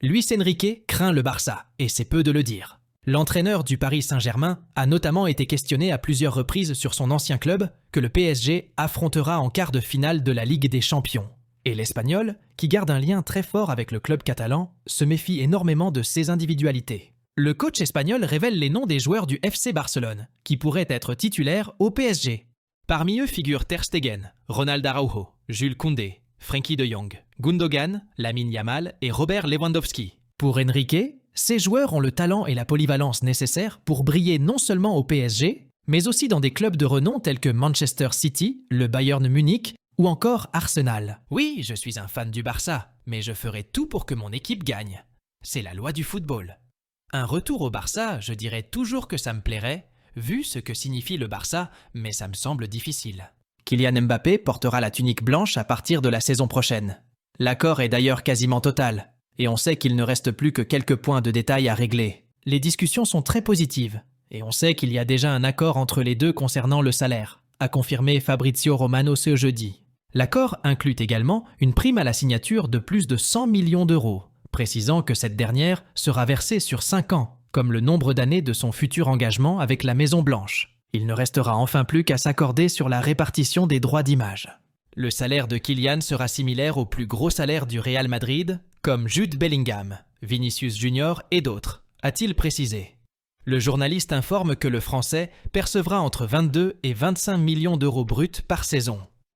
Luis Enrique craint le Barça, et c'est peu de le dire. L'entraîneur du Paris Saint-Germain a notamment été questionné à plusieurs reprises sur son ancien club, que le PSG affrontera en quart de finale de la Ligue des Champions. Et l'Espagnol, qui garde un lien très fort avec le club catalan, se méfie énormément de ses individualités. Le coach espagnol révèle les noms des joueurs du FC Barcelone, qui pourraient être titulaires au PSG. Parmi eux figurent Ter Stegen, Ronald Araujo, Jules Koundé, Frenkie de Jong, Gundogan, Lamine Yamal et Robert Lewandowski. Pour Enrique, ces joueurs ont le talent et la polyvalence nécessaires pour briller non seulement au PSG, mais aussi dans des clubs de renom tels que Manchester City, le Bayern Munich ou encore Arsenal. Oui, je suis un fan du Barça, mais je ferai tout pour que mon équipe gagne. C'est la loi du football. Un retour au Barça, je dirais toujours que ça me plairait, vu ce que signifie le Barça, mais ça me semble difficile. Kylian Mbappé portera la tunique blanche à partir de la saison prochaine. L'accord est d'ailleurs quasiment total, et on sait qu'il ne reste plus que quelques points de détail à régler. Les discussions sont très positives, et on sait qu'il y a déjà un accord entre les deux concernant le salaire, a confirmé Fabrizio Romano ce jeudi. L'accord inclut également une prime à la signature de plus de 100 millions d'euros, précisant que cette dernière sera versée sur 5 ans, comme le nombre d'années de son futur engagement avec la Maison Blanche. Il ne restera enfin plus qu'à s'accorder sur la répartition des droits d'image. Le salaire de Kylian sera similaire au plus gros salaire du Real Madrid, comme Jude Bellingham, Vinicius Junior et d'autres, a-t-il précisé. Le journaliste informe que le Français percevra entre 22 et 25 millions d'euros bruts par saison.